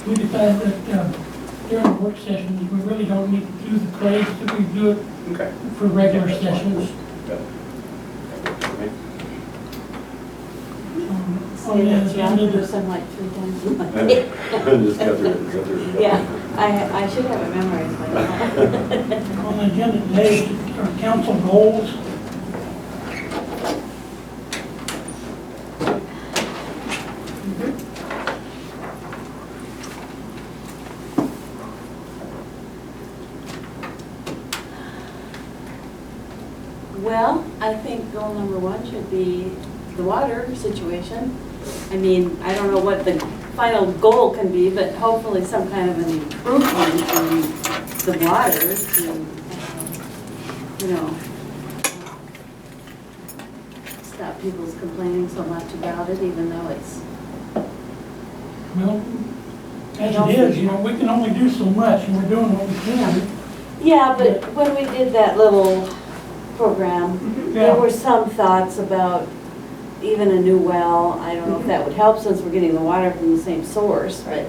we decided that during work sessions, we really don't need to do the claims, that we do it Okay. for regular Yeah, that's fine. sessions. Good. That works for me. On the agenda, Do some like 3 times a month. Just go through. Yeah, I should have it memorized by now. on the agenda today are council goals. Well, I think goal number 1 should be the water situation. I mean, I don't know what the final goal can be, but hopefully some kind of an improvement in the water to, you know, stop people's complaining so much about it, even though it's, Well, as it is, you know, we can only do so much, and we're doing what we can. yeah, but when we did that little program, there were some thoughts about even a new well. I don't know if that would help since we're getting the water from the same source, but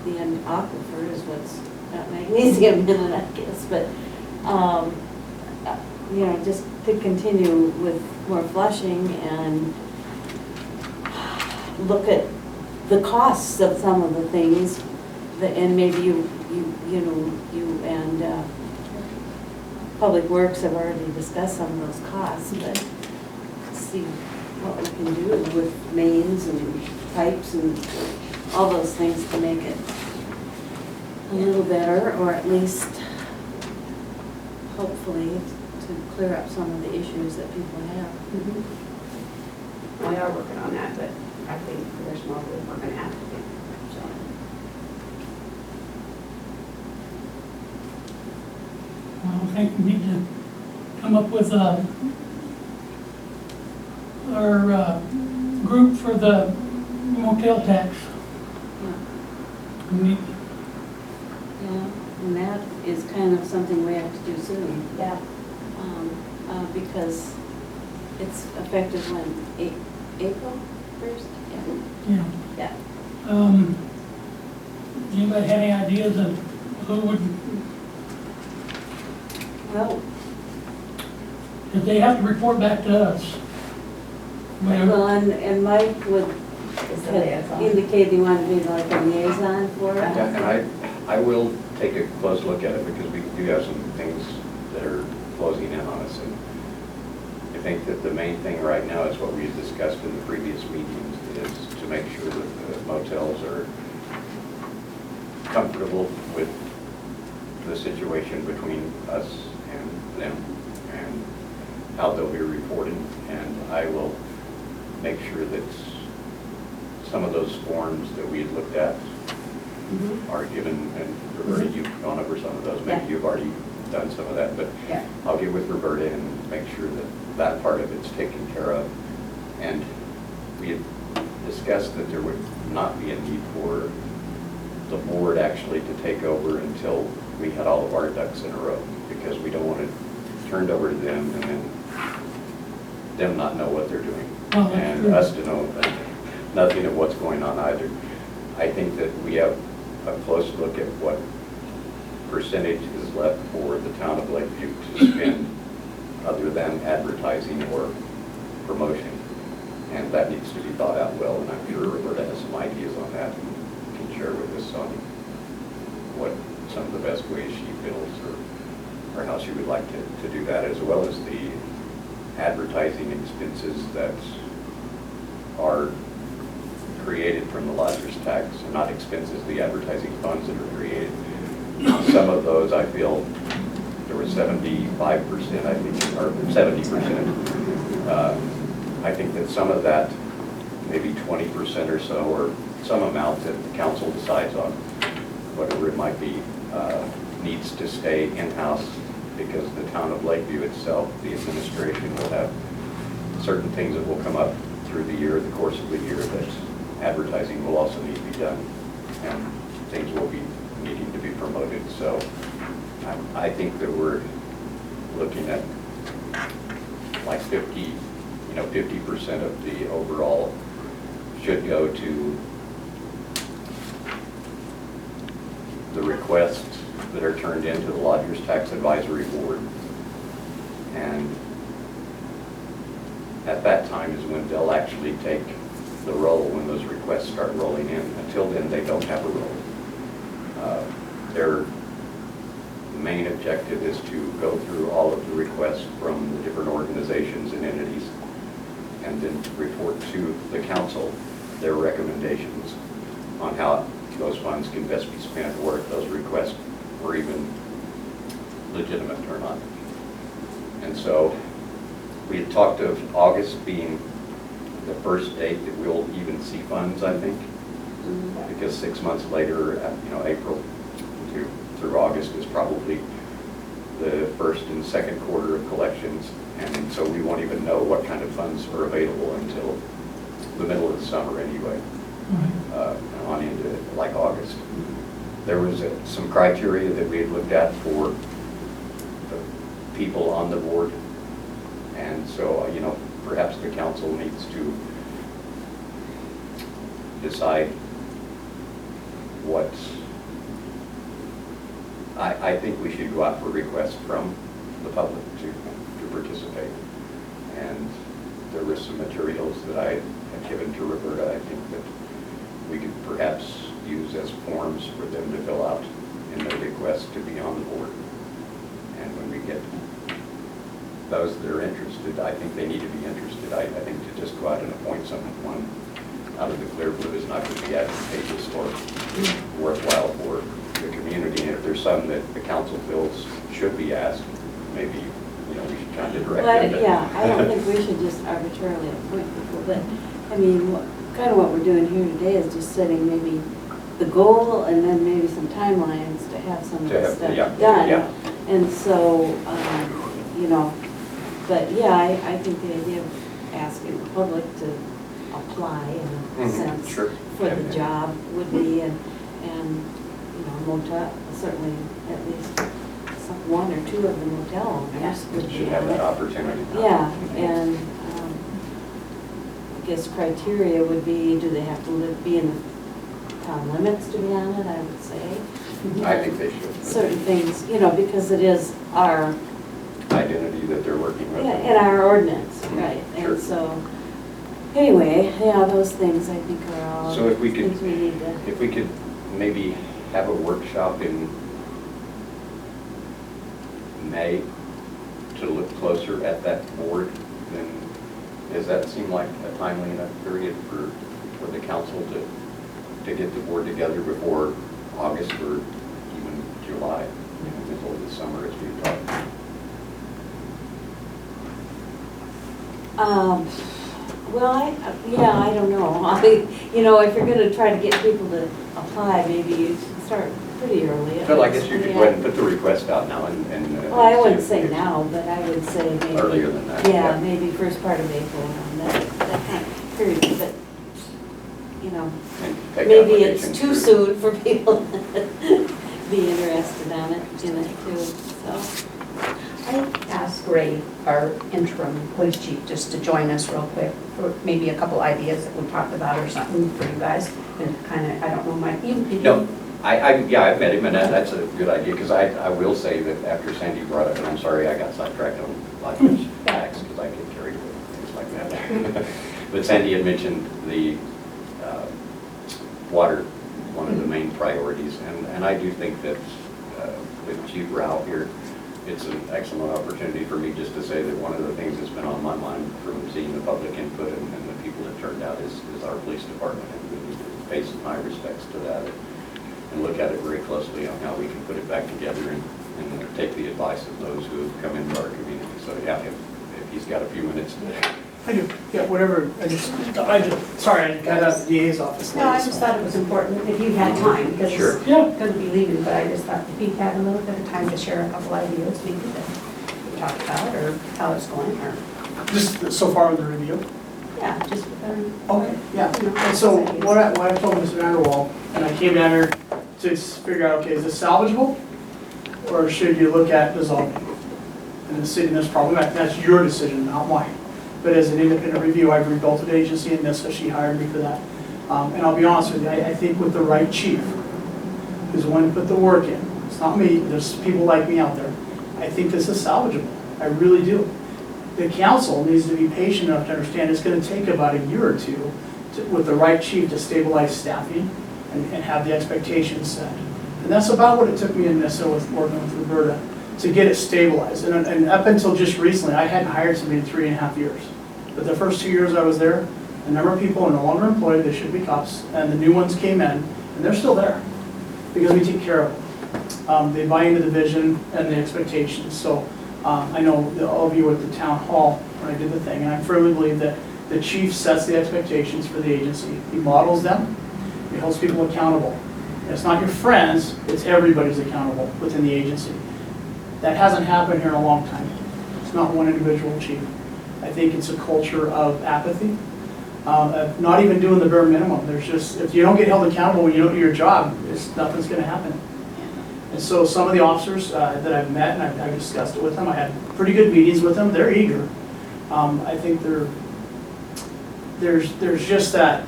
the aquifer is what's got magnesium in it, I guess. But, you know, just to continue with more flushing and look at the costs of some of the things, and maybe you and Public Works have already discussed some of those costs, but see what we can do with mains and pipes and all those things to make it a little better, or at least hopefully to clear up some of the issues that people have. We are working on that, but I think there's more that we're gonna have to do, so. Well, I think we need to come up with our group for the motel tax. Yeah. We need, Yeah, and that is kind of something we have to do soon. Yeah. Because it's effective when, April 1st? you know, Yeah. does anybody have any ideas of who would, Well, if they have to report back to us? Whatever. well, and Mike would Is the liaison. indicate he wanted to be like a liaison for it. Yeah, and I will take a close look at it because we do have some things that are closing in on us. And I think that the main thing right now is what we had discussed in the previous meetings is to make sure that the motels are comfortable with the situation between us and them and how they'll be reporting. And I will make sure that some of those forms that we had looked at are given, and Roberta, you've gone over some of those. Maybe Yeah. you've already done some of that, but Yeah. I'll get with Roberta and make sure that that part of it's taken care of. And we had discussed that there would not be a need for the board actually to take over until we had all of our ducks in a row, because we don't want it turned over to them and then them not know what they're doing. Oh, that's And true. us to know nothing of what's going on either. I think that we have a close look at what percentage is left for the town of Lakeview to spend other than advertising or promotion. And that needs to be thought out well, and I'm sure Roberta has some ideas on that and can share with us on what some of the best ways she feels or how she would like to do that, as well as the advertising expenses that are created from the lodger's tax, not expenses, the advertising funds that are created. Some of those, I feel, there was 75%, I think, or 70%. I think that some of that, maybe 20% or so, or some amount that the council decides on, whatever it might be, needs to stay in-house, because the town of Lakeview itself, the administration will have certain things that will come up through the year, the course of the year, that advertising will also need to be done, and things will be needing to be promoted. So I think that we're looking at like 50% of the overall should go to the requests that are turned into the Lodgers Tax Advisory Board. And at that time is when they'll actually take the roll when those requests start rolling in. Until then, they don't have a roll. Their main objective is to go through all of the requests from the different organizations and entities and then report to the council their recommendations on how those funds can best be spent, or if those requests were even legitimate or not. And so we had talked of August being the first date that we'll even see funds, I think, because 6 months later, April through August is probably the first and second quarter of collections, and so we won't even know what kind of funds are available until the middle of the summer anyway, on into like August. There was some criteria that we had looked at for the people on the board, and so perhaps the council needs to decide what. I think we should go out for requests from the public to participate. And there were some materials that I had given to Roberta. I think that we could perhaps use as forms for them to fill out in their request to be on the board. And when we get those that are interested, I think they need to be interested. I think to just go out and appoint someone out of the clear blue is not going to be advantageous or worthwhile for the community. And if there's some that the council feels should be asked, maybe we should kind of direct them. Yeah, I don't think we should just arbitrarily appoint people, but I mean, kind of what we're doing here today is just setting maybe the goal and then maybe some timelines to have some of this stuff done. Yeah. And so, but yeah, I think the idea of asking the public to apply in a sense Sure. for the job would be, and motel, certainly at least one or two of the motel owners would be Should have on that it. opportunity. Yeah, and I guess criteria would be, do they have to be in the town limits to be on it, I would say. I think they should. Certain things, because it is our, Identity that they're working with. yeah, in our ordinance, right? Sure. And so, anyway, yeah, those things I think are all So if we could, things we need to. if we could maybe have a workshop in May to look closer at that board, then does that seem like a timely enough period for the council to get the board together before August or even July, middle of the summer as we talked? Well, I don't know. If you're gonna try to get people to apply, maybe you should start pretty early. Well, I guess you could go ahead and put the request out now and. Well, I wouldn't see say if- now, but I would say maybe. Earlier than that, Yeah, yeah. maybe first part of April, and that kind of period, but, and take maybe it's applications too through. soon for people to be interested in it too, so. I asked Ray, our interim police chief, just to join us real quick for maybe a couple ideas that we talked about or something for you guys. And kind of, I don't know, Mike, you did. No, I've met him, and that's a good idea, because I will say that after Sandy brought up, and I'm sorry I got sidetracked on Lodgers tax, because I get carried away with things like that. But Sandy had mentioned the water, one of the main priorities, and I do think that with Chief Rao here, it's an excellent opportunity for me just to say that one of the things that's been on my mind from seeing the public input and the people that turned out is our police department, and we need to pay some high respects to that and look at it very closely on how we can put it back together and take the advice of those who have come into our community. So yeah, if he's got a few minutes to. I do, yeah, whatever, sorry, I got out of the DA's office. No, I late, just so. thought it was important if you had time, because Sure. it's Yeah. going to be leaving, but I just thought if you had a little bit of time to share a couple ideas, we could talk about, or how it's going, or, Just so far with the review? yeah, just. Okay, yeah. You know, And so ideas. what I told Mr. Vanderwall, and I came down here to figure out, okay, is this salvageable? Or should you look at dissolving? And the city, that's probably, that's your decision, not mine. But as an independent review, I've rebuilt an agency in NISA, she hired me for that. And I'll be honest with you, I think with the right chief, who's willing to put the work in, it's not me, there's people like me out there, I think this is salvageable. I really do. The council needs to be patient enough to understand it's going to take about a year or two with the right chief to stabilize staffing and have the expectations set. And that's about what it took me in Minnesota with working with Roberta to get it stabilized. And up until just recently, I hadn't hired somebody in 3.5 years. But the first 2 years I was there, the number of people are no longer employed, they should be cops, and the new ones came in, and they're still there because we take care of them. They buy into the vision and the expectations. So I know that all of you were at the town hall when I did the thing, and I firmly believe that the chief sets the expectations for the agency. He models them, he holds people accountable. And it's not your friends, it's everybody's accountable within the agency. That hasn't happened here in a long time. It's not one individual chief. I think it's a culture of apathy, of not even doing the bare minimum. There's just, if you don't get held accountable when you don't do your job, nothing's going to happen. And so some of the officers that I've met, and I've discussed it with them, I had pretty good meetings with them, they're eager. I think there's just that,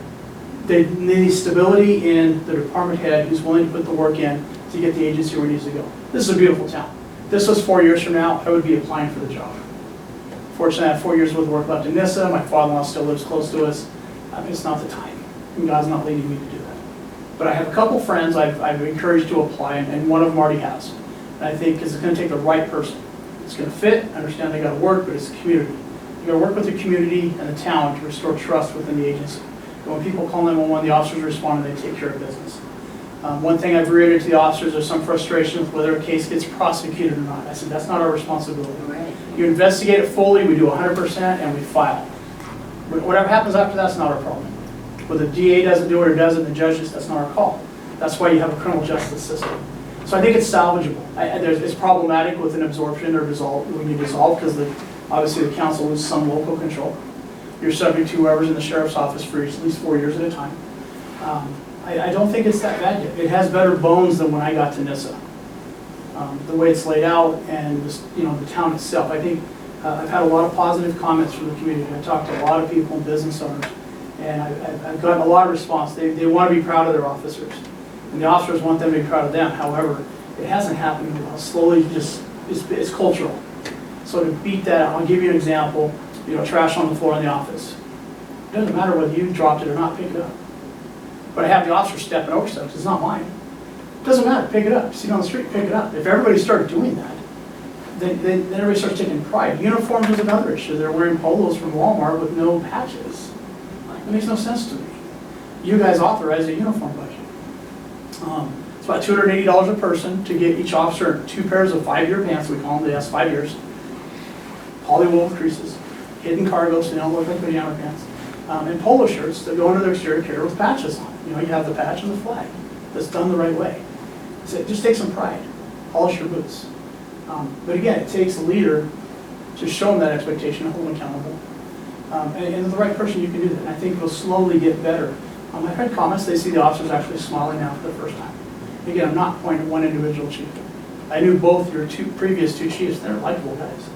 they need stability in the department head who's willing to put the work in to get the agency where it needs to go. This is a beautiful town. If this was 4 years from now, I would be applying for the job. Fortunately, I have 4 years worth of work left in NISA. My father-in-law still lives close to us. It's not the time. And God's not leading me to do that. But I have a couple friends I've encouraged to apply, and one of them already has. And I think it's going to take the right person. It's going to fit, understand they got to work, but it's the community. You got to work with the community and the town to restore trust within the agency. And when people call 911, the officers respond and they take care of business. One thing I've reiterated to the officers, there's some frustration with whether a case gets prosecuted or not. I said, that's not our responsibility. Right. You investigate it fully, we do 100%, and we file. Whatever happens after that's not our problem. Whether the DA doesn't do it or doesn't, the judges, that's not our call. That's why you have a criminal justice system. So I think it's salvageable. It's problematic with an absorption or dissolve, when you dissolve, because obviously the council loses some local control. You're subject to whoever's in the sheriff's office for at least 4 years at a time. I don't think it's that bad yet. It has better bones than when I got to NISA. The way it's laid out and just, the town itself. I think I've had a lot of positive comments from the community. I talked to a lot of people and business owners, and I've gotten a lot of response. They want to be proud of their officers, and the officers want them to be proud of them. However, it hasn't happened. Slowly, it's cultural. So to beat that out, I'll give you an example. Trash on the floor in the office. It doesn't matter whether you dropped it or not, pick it up. But I have the officer stepping over stuff, it's not mine. It doesn't matter, pick it up. See it on the street, pick it up. If everybody started doing that, then everybody starts taking pride. Uniforms is another issue. They're wearing polos from Walmart with no patches. That makes no sense to me. You guys authorize a uniform budget. It's about $280 a person to get each officer 2 pairs of 5-year pants, we call them, they last 5 years. Polywool creases, hidden cargo so they don't look like pajama pants. And polo shirts that go under their exterior carrier with patches on. You have the patch and the flag. That's done the right way. So just take some pride. Polish your boots. But again, it takes a leader to show them that expectation and hold them accountable. And the right person, you can do that. And I think it'll slowly get better. I've had comments, they see the officers actually smiling now for the first time. Again, I'm not pointing at one individual chief. I knew both your previous two chiefs, they're likable guys.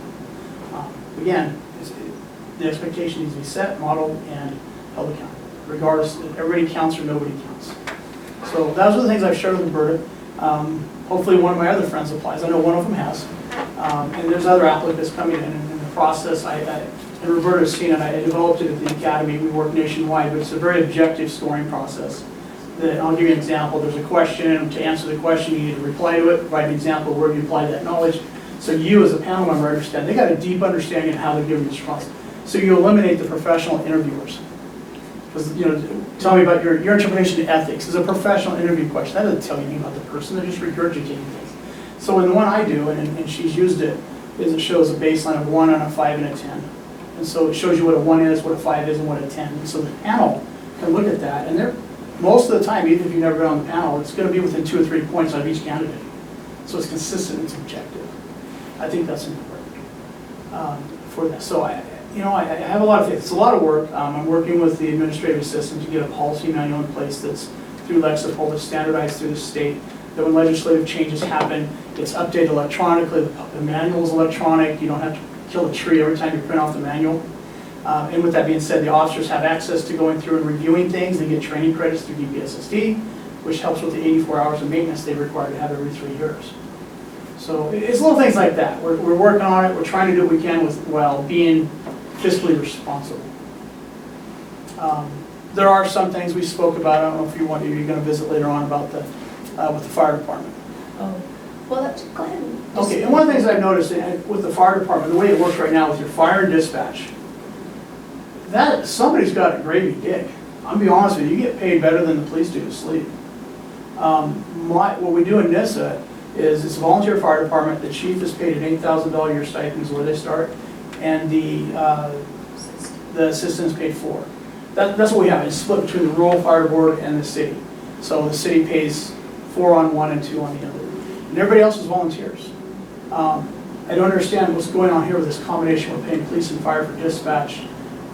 Again, the expectation needs to be set, modeled, and held accountable. Regardless, everybody counts or nobody counts. So those are the things I've shared with Roberta. Hopefully one of my other friends applies. I know one of them has. And there's other applicants coming in the process. And Roberta's seen it. I developed it at the academy. We work nationwide, but it's a very objective scoring process. I'll give you an example. There's a question. To answer the question, you need to reply to it, write an example where you apply that knowledge. So you as a panel member understand. They got a deep understanding of how they're giving this response. So you eliminate the professional interviewers. Because, tell me about your interpretation of ethics. It's a professional interview question. That doesn't tell you anything about the person. They're just regurgitating things. So in the one I do, and she's used it, is it shows a baseline of 1 and a 5 and a 10. And so it shows you what a 1 is, what a 5 is, and what a 10. And so the panel can look at that. And most of the time, even if you've never been on the panel, it's going to be within 2 or 3 points of each candidate. So it's consistent, it's objective. I think that's important for that. So I have a lot of faith. It's a lot of work. I'm working with the administrative assistant to get a policy manual in place that's through Lexipol, that's standardized through the state, that when legislative changes happen, it's updated electronically. The manual is electronic. You don't have to kill a tree every time you print off the manual. And with that being said, the officers have access to going through and reviewing things. They get training credits through DPSSD. which helps with the 84 hours of maintenance they require to have every 3 years. So it's little things like that. We're working on it, we're trying to do what we can while being fiscally responsible. There are some things we spoke about, I don't know if you're going to visit later on about with the fire department. Oh, well, go ahead. Okay, and one of the things I've noticed with the fire department, the way it works right now with your fire and dispatch, that somebody's got a gravy gig. I'm gonna be honest with you, you get paid better than the police do to sleep. What we do in NISA is it's a volunteer fire department. The chief is paid an $8,000 a year stipend is where they start, and the assistant's paid $4,000. That's what we have. It's split between the rural fire board and the city. So the city pays $4 on one and $2 on the other, and everybody else is volunteers. I don't understand what's going on here with this combination. We're paying police and fire for dispatch,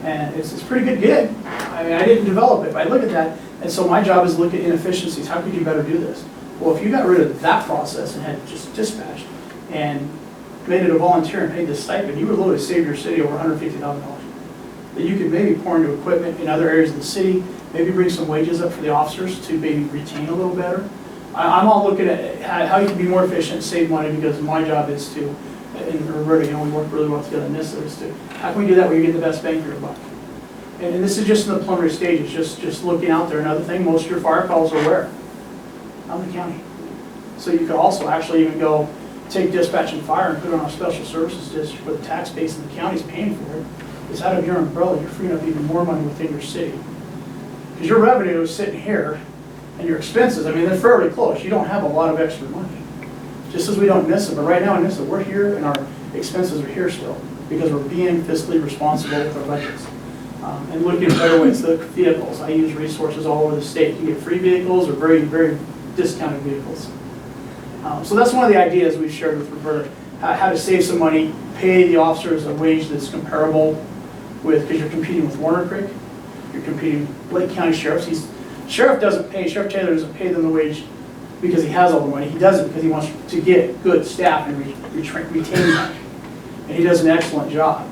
and it's a pretty good gig. I mean, I didn't develop it, but I look at that, and so my job is to look at inefficiencies. How could you better do this? Well, if you got rid of that process and had just dispatch and made it a volunteer and paid the stipend, you would literally save your city over $150,000. That you could maybe pour into equipment in other areas of the city, maybe bring some wages up for the officers to maybe retain a little better. I'm all looking at how you can be more efficient, save money, because my job is to, and Roberta, we work really well together in this, is to, how can we do that where you get the best bang for your buck? And this is just in the preliminary stages, just looking out there. Another thing, most of your fire calls are where? Out in the county. So you could also actually even go take dispatch and fire and put it on our special services district where the tax base in the county is paying for it. It's out of your umbrella, you're freeing up even more money within your city. Because your revenue is sitting here, and your expenses, I mean, they're fairly close. You don't have a lot of extra money. Just as we don't miss it, but right now in NISA, we're here and our expenses are here still because we're being fiscally responsible with our budgets. And looking at better ways to look at vehicles. I use resources all over the state. You get free vehicles or very, very discounted vehicles. So that's one of the ideas we've shared with Roberta, how to save some money, pay the officers a wage that's comparable with, because you're competing with Warner Creek, you're competing with Lake County Sheriff Taylor doesn't pay them the wage because he has all the money. He does it because he wants to get good staff and retain them. And he does an excellent job.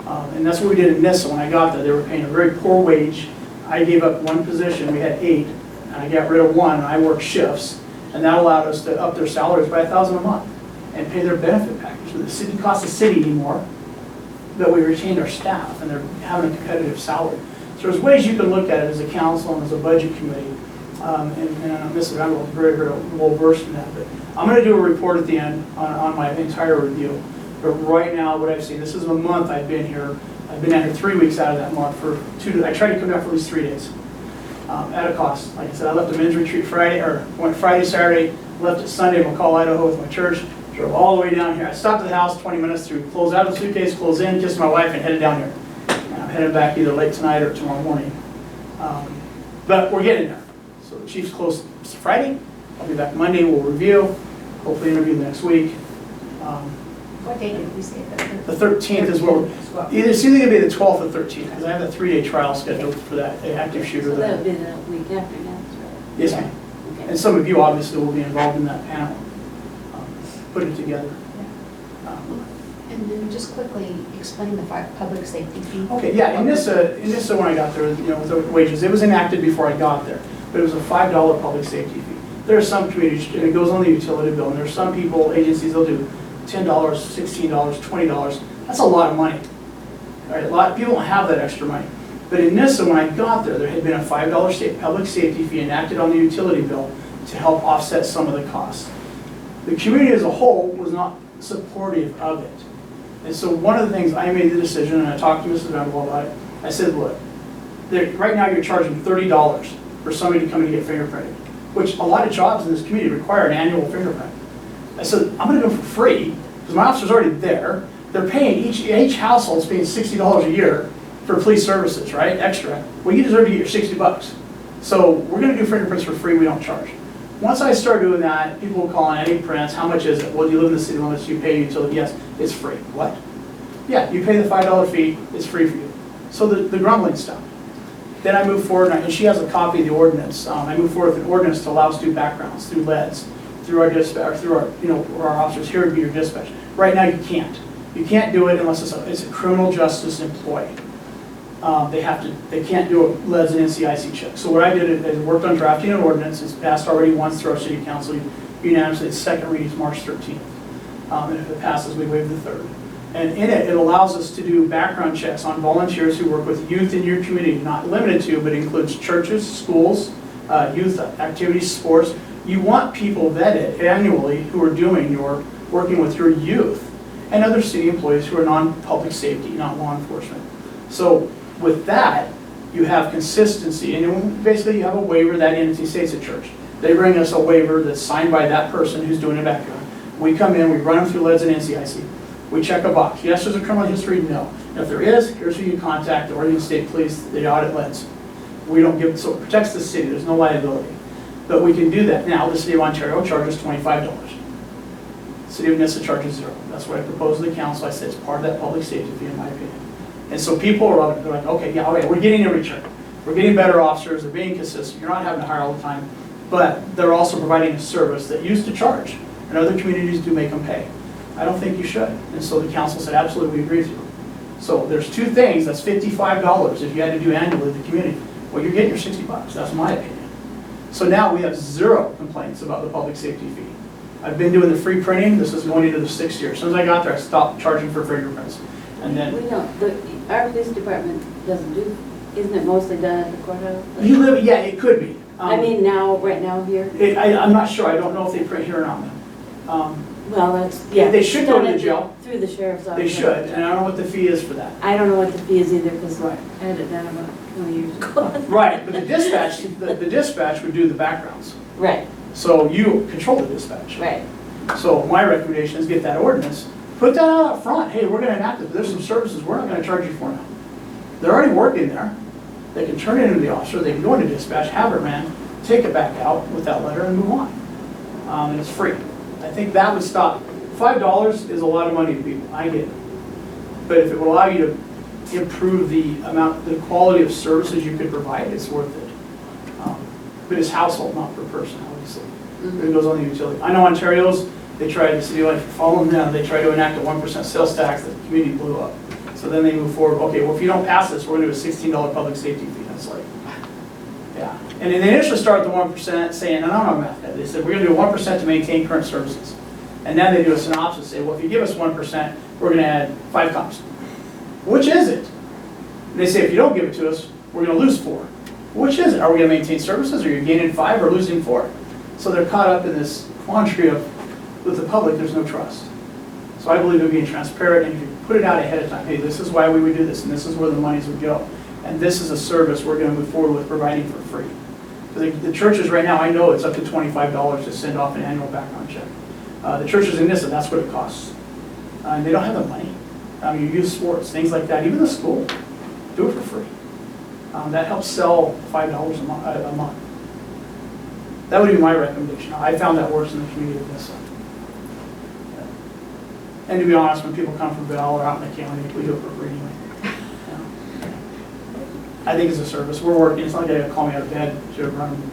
And that's what we did in NISA when I got there. They were paying a very poor wage. I gave up one position, we had 8, and I got rid of 1, and I worked shifts, and that allowed us to up their salaries by $1,000 a month and pay their benefit package. So the city cost the city anymore, but we retained our staff, and they're having a competitive salary. So there's ways you can look at it as a council and as a budget committee, and Mrs. Randall is very, very well versed in that. But I'm going to do a report at the end on my entire review. But right now, what I've seen, this is a month I've been here. I've been down here 3 weeks out of that month for 2 days. I tried to come down for at least 3 days at a cost. Like I said, I left a men's retreat Friday, or went Friday, Saturday, left it Sunday in McCall, Idaho with my church, drove all the way down here. I stopped at the house 20 minutes through, closed out the suitcase, closed in, kissed my wife, and headed down here. And I'm headed back either late tonight or tomorrow morning. But we're getting there. So the chief's closed Friday. I'll be back Monday. We'll review, hopefully interview next week. What date did we say? The 13th is where it's either going to be the 12th or 13th, because I have a 3-day trial scheduled for that active shooter. So that would be the week after next, right? Yes, ma'am. Okay. And some of you obviously will be involved in that panel, put it together. And then just quickly explain the public safety fee. Okay, yeah, in NISA when I got there, with the wages, it was enacted before I got there, but it was a $5 public safety fee. There are some communities, and it goes on the utility bill, and there are some people, agencies, they'll do $10, $16, $20. That's a lot of money. All right, a lot of people don't have that extra money. But in NISA, when I got there, there had been a $5 public safety fee enacted on the utility bill to help offset some of the costs. The community as a whole was not supportive of it. And so one of the things, I made the decision, and I talked to Mrs. Vanderwall about it, I said, look, right now you're charging $30 for somebody to come and get fingerprinted, which a lot of jobs in this community require an annual fingerprint. I said, I'm going to go for free, because my officer's already there. They're paying, each household's paying $60 a year for police services, right, extra. Well, you deserve to get your 60 bucks. So we're going to do fingerprints for free, we don't charge. Once I start doing that, people will call on any prints, how much is it? Well, do you live in the city limits, you pay utility? Yes, it's free. What? Yeah, you pay the $5 fee, it's free for you. So the grumbling stopped. Then I moved forward, and she has a copy of the ordinance. I moved forward with an ordinance to allow us to do backgrounds through LEDs, through our dispatch, through our officers. Here would be your dispatch. Right now, you can't. You can't do it unless it's a criminal justice employee. they can't do a LEDs and NCIC check. So what I did is worked on drafting an ordinance. It's passed already once through our city council unanimously. Its second reading is March 13th. And if it passes, we waive the third. And in it, it allows us to do background checks on volunteers who work with youth in your community, not limited to, but includes churches, schools, youth activities, sports. You want people vetted annually who are working with your youth and other city employees who are non-public safety, not law enforcement. So with that, you have consistency, and basically you have a waiver that entity, say it's a church. They bring us a waiver that's signed by that person who's doing a background. We come in, we run them through LEDs and NCIC. We check a box. Yes, there's a criminal history, no. And if there is, here's who you contact, the Oregon State Police, they audit LEDs. We don't give, so it protects the city, there's no liability. But we can do that. Now, the city of Ontario charges $25. The city of Nissa charges $0. That's what I proposed to the council. I said it's part of that public safety fee, in my opinion. And so people are they're like, okay, yeah, okay, we're getting a return. We're getting better officers, they're being consistent. You're not having to hire all the time. But they're also providing a service that used to charge. And other communities do make them pay. I don't think you should. And so the council said, absolutely, we agree with you. So there's two things, that's $55 if you had to do annually in the community. Well, you're getting your $60, that's my opinion. So now we have 0 complaints about the public safety fee. I've been doing the free printing, this is going into the 6th year. As soon as I got there, I stopped charging for fingerprints. And then, We don't, our police department doesn't do, isn't it mostly done at the courthouse? you live, yeah, it could be. I mean, now, right now here? I'm not sure, I don't know if they print here or not. Well, that's, yeah. They should go to done the it jail. Through the sheriff's office. They should, and I don't know what the fee is for that. I don't know what the fee is either, because I Right. had it done about 20 years ago. Right, but the dispatch would do the backgrounds. Right, So you control the dispatch. right. So my recommendation is get that ordinance, put that out up front. Hey, we're gonna enact it, but there's some services we're not gonna charge you for now. They're already working there. They can turn it into the officer, they can go into dispatch, have it ran, take it back out with that letter and move on. And it's free. I think that would stop. $5 is a lot of money to people, I get it. But if it will allow you to improve the quality of services you could provide, it's worth it. But it's household, not per person, obviously. It goes on the utility. I know Ontario's, they tried, the city like following them, they tried to enact a 1% sales tax, the community blew up. So then they move forward, okay, well if you don't pass this, we're gonna do a $16 public safety fee. That's like, yeah. And then they initially started the 1% saying, and I'm not a math guy, they said, we're gonna do 1% to maintain current services. And then they do a synopsis, say, well if you give us 1%, we're gonna add 5 cops. Which is it? And they say, if you don't give it to us, we're gonna lose 4. Which is it? Are we gonna maintain services, or are you gaining 5 or losing 4? So they're caught up in this quandary of, with the public, there's no trust. So I believe in being transparent, and if you put it out ahead of time, hey, this is why we would do this, and this is where the monies would go. And this is a service we're gonna move forward with providing for free. The churches right now, I know it's up to $25 to send off an annual background check. The churches in Nissa, that's what it costs. And they don't have the money. You use sports, things like that, even the school, do it for free. That helps sell $5 a month. That would be my recommendation. I found that works in the community of Nissa. And to be honest, when people come from Bell or out in the county, we do it for free anyway. I think it's a service. We're working, it's not like they call me out of bed to run them.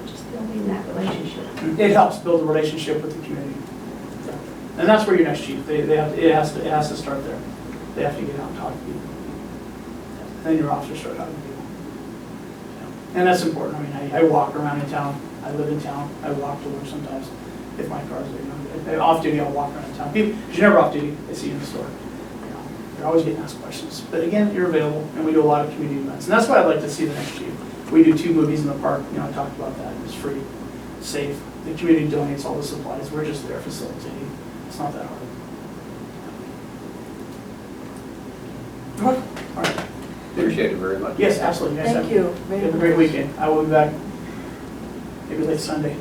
Just building that relationship. It helps build a relationship with the community. And that's where your next chief, it has to start there. They have to get out and talk to people. And then your officers start talking to people. And that's important. I mean, I walk around in town. I live in town. I walk to work sometimes if my car's there. Off duty, I'll walk around town. People, because you're never off duty, they see you in the store. You're always getting asked questions. But again, you're available, and we do a lot of community events. And that's what I'd like to see the next chief. We do 2 movies in the park. I talked about that. It's free, safe. The community donates all the supplies. We're just there facilitating. It's not that hard. All right. Appreciate it very much. Yes, absolutely. You guys Thank you. have a great weekend. I will be back maybe late Sunday.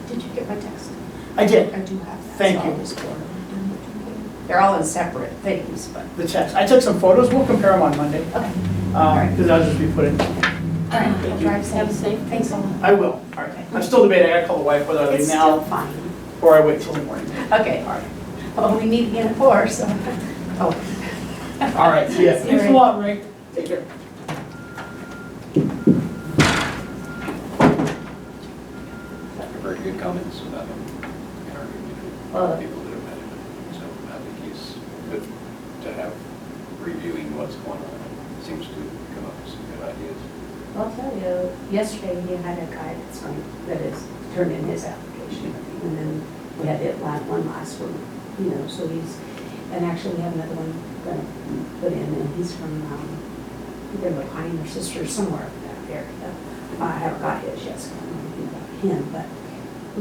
Did you get my text? I did. I do have that. Thank so you. I'll just go over and they're all in separate things, but. The text. I took some photos. We'll compare them on Monday. Okay. All right. Because I'll just be putting. All right. Thank you. Drive safe. Have a safe. Thanks a lot. I will. All right. I'm still debating. I gotta call the wife whether I leave It's now still fine. or I wait till the morning. Okay. All right. Well, we meet again at 4, so. Oh. All right. See ya. Thanks a lot, Ray. Take care. Very good comments about him in our community. Well, People that have met him. So I think he's good to have reviewing what's going on. seems to come up with some good ideas. I'll tell you, yesterday we had a guy that is turned in his application, and then we had the one last one, so and actually we have another one gonna put in, and he's from, either Lapine or Sister, somewhere up that area. I haven't got his yet, so I don't know anything about him, but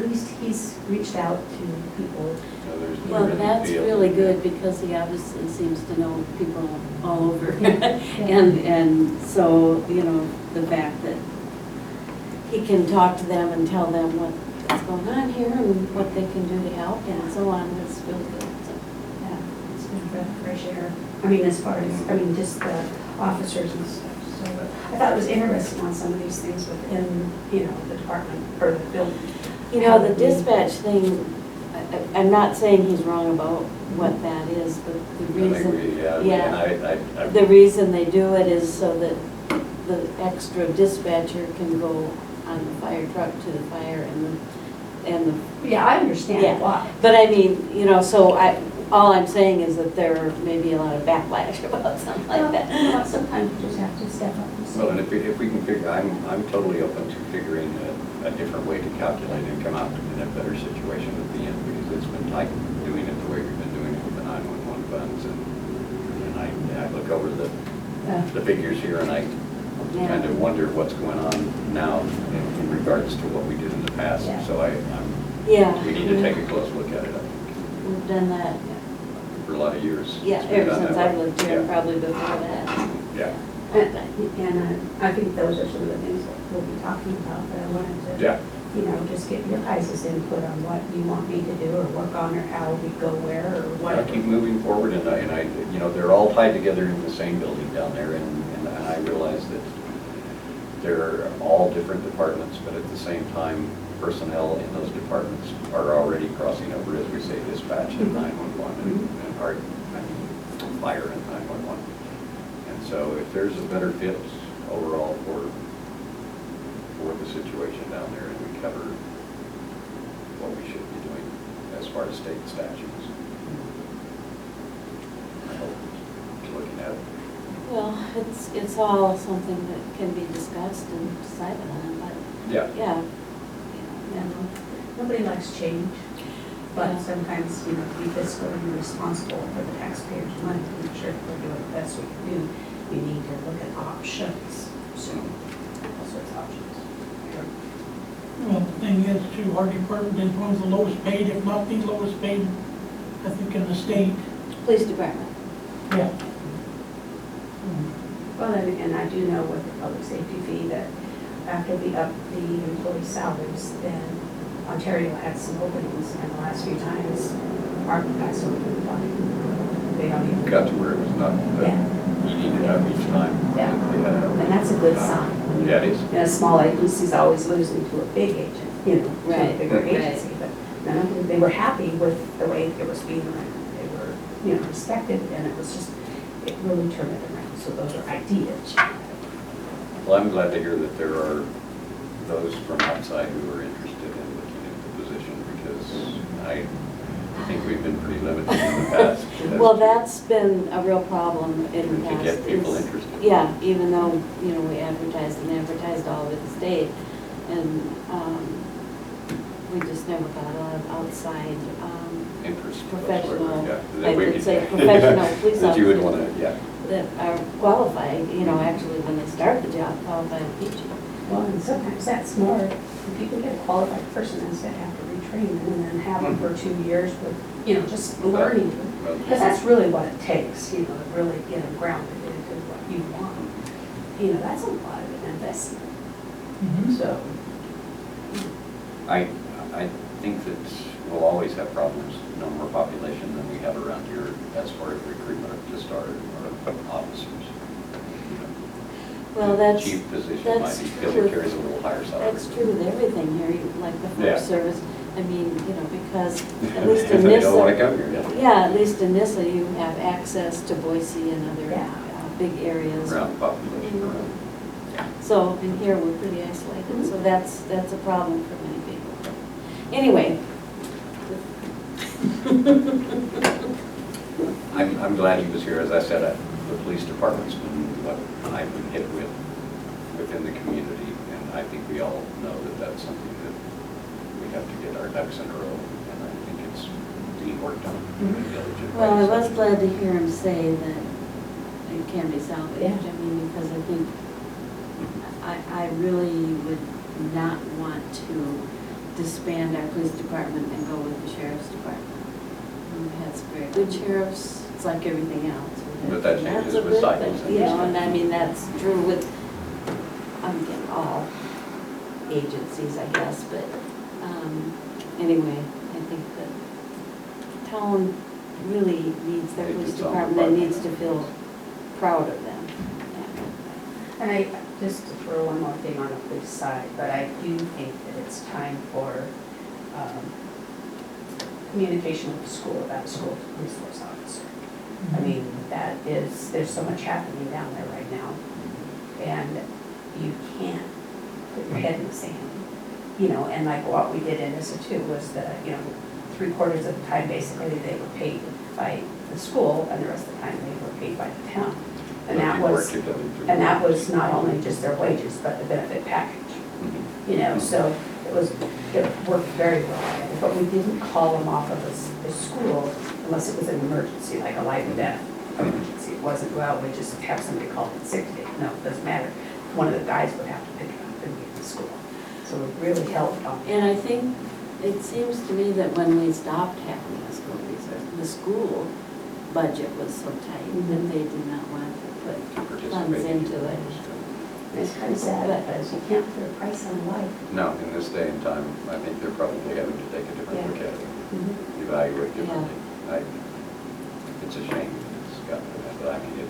at least he's reached out to people. So there's no Well, really that's deal. really good because he obviously seems to know people all over. Yeah. And so, the fact that he can talk to them and tell them what's going on here and what they can do to help and so on, is really good. So, Yeah, it's been a breath of fresh air. As far as, just the officers and stuff. So I thought it was interesting on some of these things within, the department or the building. the dispatch thing, I'm not saying he's wrong about what that is, but the I reason. agree, yeah. Yeah. And I The reason they do it is so that the extra dispatcher can go on the fire truck to the fire and the, Yeah, I understand Yeah. why. but I mean, so all I'm saying is that there may be a lot of backlash about something like that. Well, sometimes you just have to step up and Well, and say. if we can figure, I'm totally open to figuring a different way to calculate and come out in a better situation at the end, because it's been like doing it the way we've been doing it with the 911 funds, and I look over the figures here, and I Yeah. kind of wonder what's going on now in regards to what we did in the past. Yeah. So Yeah. we need to take a close look at it, I think, We've done that, for a lot of years. yeah, It's been ever done since that I've way. lived here, Yeah. probably before that. Yeah, And I think those are some of the things that we'll be talking about, but I wanted to, yeah. just get your guys' input on what you want me to do or work on, or how we go where, or I whatever. keep moving forward, and I, they're all tied together in the same building down there, and I realize that they're all different departments, but at the same time, personnel in those departments are already crossing over, as we say, dispatch and 911, and fire and 911. And so if there's a better fit overall for the situation down there, and we cover what we should be doing as far as state statutes, I hope looking at it. Well, it's all something that can be discussed and decided on, but, Yeah. yeah. Nobody likes change, but Yeah. sometimes, to be fiscally responsible for the taxpayers' money, to make sure that we're doing the best we can do, we need to look at options, so, all sorts of options. Well, the thing is too, our department is one of the lowest paid, if not the lowest paid, I think, in the state. Police department. Yeah. Well, and I do know with the public safety fee that after we upped the employee salaries, then Ontario had some openings, and the last few times, our guys don't even apply. They don't even. Got to where it was not, Yeah. eating it up each time. Yeah. They had And that's a good sign. Yeah, it is. A small agency's always losing to a big agent, to a Right, bigger right. agency, but none of them, they were happy with the way it was being run. They were, respected, and it was just, it really turned it around, so those are ideas. Well, I'm glad to hear that there are those from outside who are interested in looking at the position, because I think we've been pretty limited in the past. Well, that's been a real problem in the To past. get people is- interested. Yeah, even though, we advertised all over the state, and we just never got a lot of outside, Interest. professional, Yeah, I that we would could- say professional police That you would officers. want to, yeah. that are qualified, actually, when they start the job, qualified to teach you. Well, and sometimes that's more, if you can get a qualified person instead of have to retrain them and then have them for 2 years with, just learning. Well, Because that's really what it takes, to really get them grounded into what you want. That's a lot of an investment, Mhm. so. I think that we'll always have problems, more population than we have around here as far as recruitment of just our officers. Well, that's, Chief position might that's be, true because it with- carries a little higher salary. that's true with everything here, like the Yeah. Forest Service. I mean, because at least in They don't want to NISA, come here, yeah, at least in NISA, you have access to Boise and other Yeah. big areas. around population, around. So, in here, we're pretty isolated, so that's a problem for many people. Anyway. I'm glad he was here. As I said, the police department's been what I've been hit with within the community, and I think we all know that that's something that we have to get our ducks in a row, and I think it's being worked on. diligently. Well, I was glad to hear him say that it can be salvaged. Yeah. I mean, because I think, I really would not want to disband our police department and go with the sheriff's department. We had some very good sheriffs, it's like everything else. But that That's changes a with good cycles. thing, you know, and I mean, that's true with, again, all agencies, I guess, but, anyway, I think that town really needs their Needs police its own department and needs department. to feel proud of them. And I, just to throw one more thing on the police side, but I do think that it's time for communication with the school about a school resource officer. I mean, that is, there's so much happening down there right now, and you can't put your head in the sand. You know, and like what we did in this too was that, you know, 3/4 of the time, basically, they were paid by the school, and the rest of the time they were paid by the town. And that was not only just their wages, but the benefit package. You know, so it worked very well. But we didn't call them off of the school unless it was an emergency, like a life or death emergency. It wasn't, well, we just have somebody call in sick today. No, it doesn't matter. One of the guys would have to pick it up and get to school. So it really helped on. And I think, it seems to me that when we stopped having a school resource, the school budget was so tight that they did not want to put funds into it. It's kind of sad because you can't put a price on life. No, in this day and time, I think they're probably having to take a different look at it, evaluate differently. It's a shame that it's got to that, but I mean, it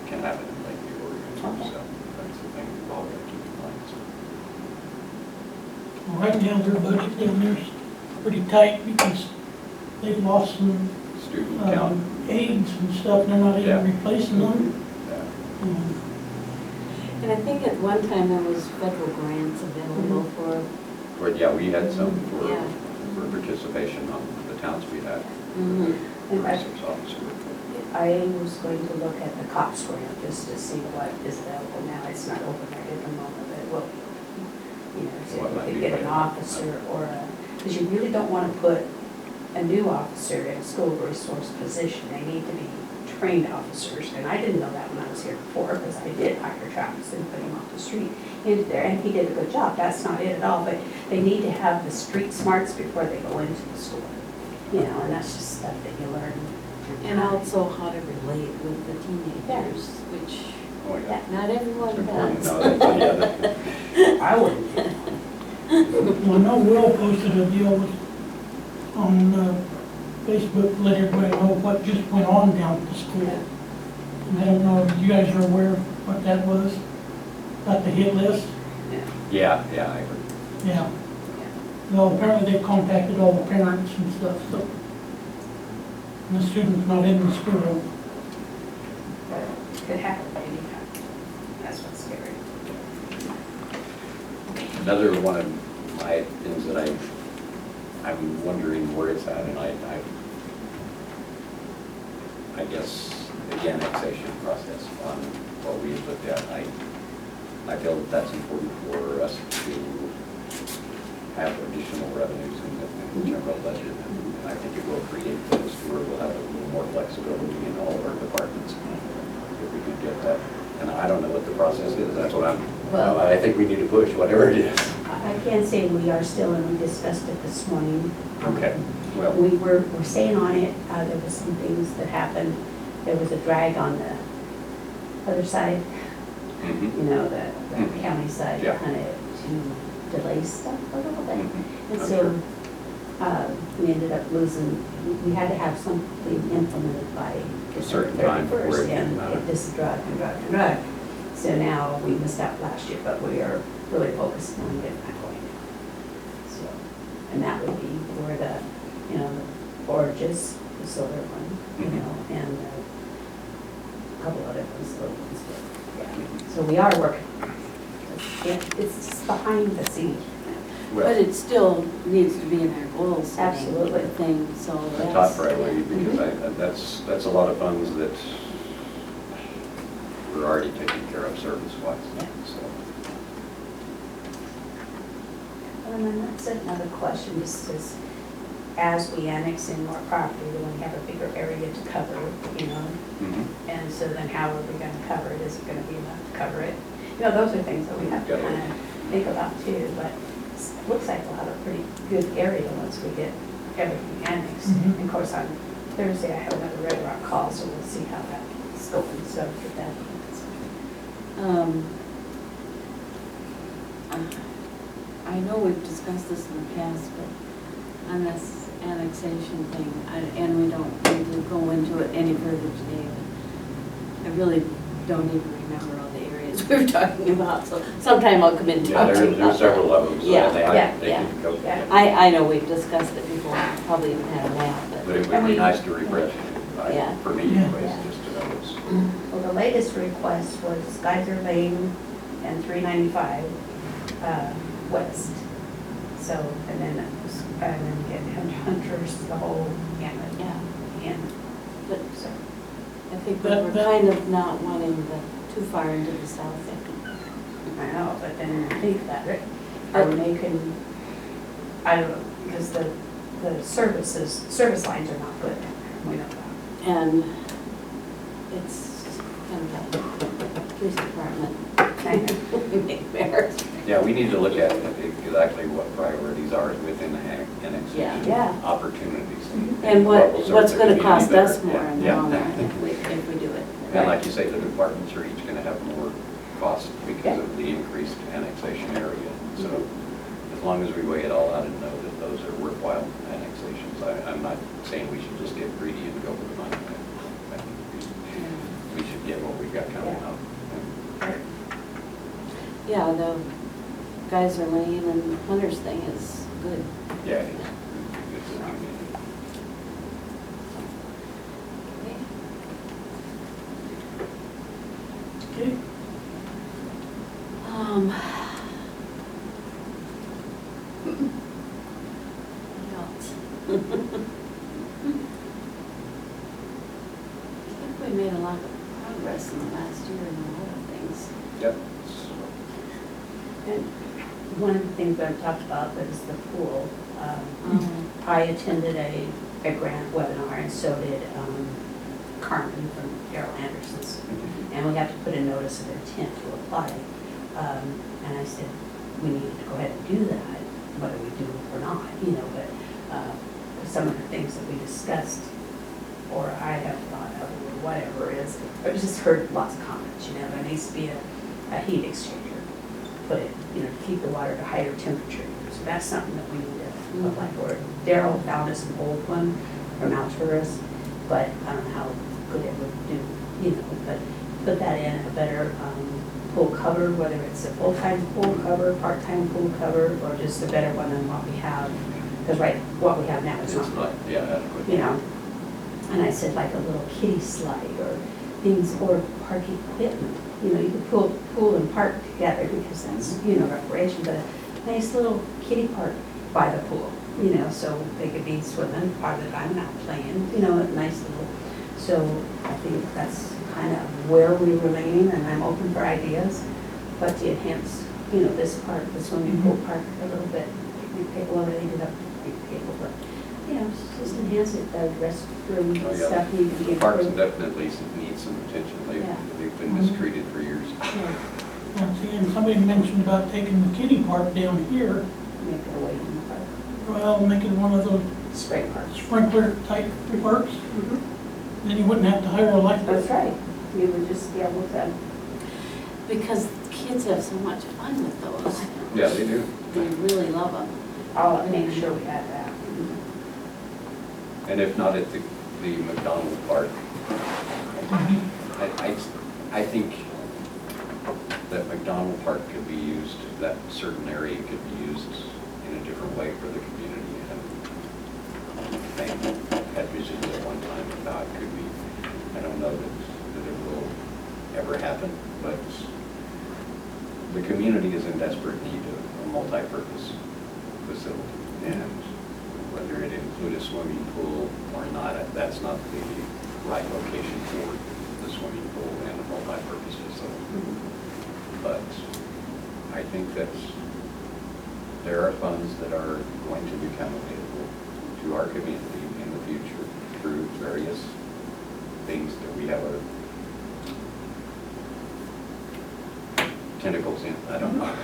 can happen in Lakeview, Oregon, so that's the thing we've all got to keep in mind. So. Well, right now, their budget down there's pretty tight because they've lost some Student count. aides and stuff, and they're not Yeah. even replacing them. Yeah. And I think at one time there was federal grants available for, But yeah, we had some Yeah. for participation on the towns we had, mhm. the resource officer. I was going to look at the COPS grant just to see what is available now. It's not open right at the moment, but it will be. You know, so What might if be you get an available. officer or a, because you really don't want to put a new officer in a school resource position. They need to be trained officers, and I didn't know that when I was here before, because I did hire Travis and put him off the street into there, and he did a good job. That's not it at all, but they need to have the street smarts before they go into the school. You know, and that's just stuff that you learn. And also how to relate with the teenagers, which Oh, yeah. not everyone It's important. does. No, that's- yeah, I wouldn't. Well, I know Will posted a deal on Facebook, to let everybody know what just went on down at the school. And I don't know if you guys are aware of what that was, about the hit list? Yeah, I heard. Yeah. Well, apparently they've contacted all the parents and stuff, so. And the student's not in the school. But it could happen anytime. That's what's scary. Another one of my things that I'm wondering where it's at, and I guess, the annexation process on what we had looked at. I feel that that's important for us to have additional revenues in the general budget, and I think it will create those where we'll have a little more flexibility in all of our departments if we could get that. And I don't know what the process is, that's what Well- I think we need to push, whatever it is. I can say we are still, and we discussed it this morning. Okay, well, We're staying on it. There was some things that happened. There was a drag on the other side, mhm. you know, the Mhm. county side, Yeah. kind of to delay stuff a little bit. Mhm. And I'm so sure. we ended up losing, we had to have something implemented by A certain time before it 31st, came and out. it just dragged. So now we missed out last year, but we are really focused on getting that going. So, and that would be where the, you know, the Borges, the solar one, you Mhm. know, and a couple other ones, little ones, but, yeah. So we are working. It's just behind the scenes. Well, But it still needs to be in our goals setting Absolutely. thing, so a that's. top priority, because that's a lot of funds that we're already taken care of service-wise, Yeah. so. And then that's another question, just as we annex in more property, then we have a bigger area to cover, you know? Mhm. And so then how are we gonna cover it? Is it gonna be enough to cover it? You know, those are things that we have to kind of think about too, but it looks like we'll have a pretty good area once we get everything annexed. Mhm. And of course, on Thursday, I have another Red Rock call, so we'll see how that's going, so get that. I know we've discussed this in the past, but on this annexation thing, and we don't need to go into it any further today, but I really don't even remember all the areas we were talking about, so sometime I'll come in and Yeah, talk to you about there's several that. of them, so Yeah, they yeah, can go. yeah. I know we've discussed it before, probably even had a map, But but, it would be nice to refresh, Yeah. for me Yeah. anyways, Yeah. just to know what's. Well, the latest request was Geyser Lane and 395 west. So, and then get Hunters, the whole gamut. yeah. And But so, I think we That- were that- kind of not wanting too far into the south. I know, but then think about it. Are we making, I don't know, because the service lines are not good. We know that. And it's kind of a police department I know. nightmare. Yeah, we need to look at exactly what priorities are within the annexation Yeah. opportunities. And will serve what's the gonna community cost better. us more in the Yeah. long run if we do it. And like you say, the departments are each gonna have more costs because Yeah. of the increased annexation area. So as long as we weigh it all out and know that those are worthwhile annexations, I'm not saying we should just get greedy and go for the money. I think we should get what we've got coming Yeah. up. Yeah, the Geyser Lane and Hunters thing is good. Yeah, it's a community. Okay, What else? I think we made a lot of progress in the last year in a lot of things. Yep. And one of the things that I talked about was the pool. I attended a grant webinar, and so did Carmen from Carol Anderson's. And we have to put a notice of intent to apply. And I said, we need to go ahead and do that, whether we do it or not, you know, but some of the things that we discussed, or I have thought of, or whatever is, I've just heard lots of comments, you know, there needs to be a heat exchanger, put it, you know, to keep the water at a higher temperature. So that's something that we need to apply for. Daryl found us an old one from Alturas, but I don't know how good it would do, you know, but put that in a better pool cover, whether it's a full-time pool cover, part-time pool cover, or just a better one than what we have. Because what we have now is It's not not, yeah, adequate. you know. And I said like a little kiddie slide or things, or park equipment. You know, you could pool and park together because that's, you know, recreation, but a nice little kiddie park by the pool, you know, so they could be swimming part of the time, not playing, you know, a nice little. So I think that's kind of where we were leaning, and I'm open for ideas, but to enhance, you know, this part, the swimming pool park a little bit. Picnic table, over there, they do have a picnic table, but, you know, just enhance it, the restroom Oh, yeah. stuff needs to be The parks improved. definitely need some attention. Yeah. They've been mistreated for years. Yeah, and see, and somebody mentioned about taking the kiddie park down here, make it away from the park, well, make it one of those spray parks. sprinkler type parks, then you wouldn't have to hire a lifeguard. That's right, you would just be able to, Because kids have so much fun with those. Yeah, they do. They really love them. I'll make sure we have that. And if not at the McDonald Park, I think that McDonald Park could be used, that certain area could be used in a different way for the community. And I had visions at one time of how it could be. I don't know that it will ever happen, but the community is in desperate need of a multi-purpose facility. And whether it include a swimming pool or not, that's not the right location for it. the swimming pool and a multi-purpose facility. But I think that there are funds that are going to become available to our community in the future through various things that we have our tentacles in, I don't know,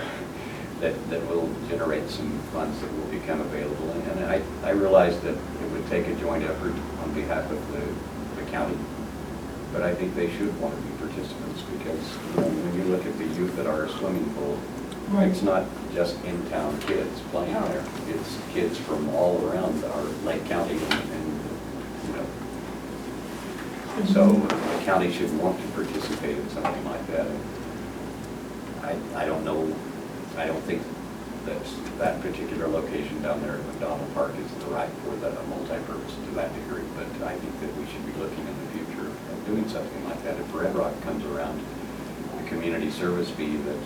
that will generate some funds that will become available. And I realize that it would take a joint effort on behalf of the county, but I think they should want to be participants because when you look at the youth at our swimming pool, it's not just in-town kids playing there. It's kids from all around our Lake County and you know. So the county should want to participate in something like that. I don't know, I don't think that particular location down there at McDonald Park is the right for a multi-purpose to that degree, but I think that we should be looking in the future at doing something like that. If Red Rock comes around, the community service fee that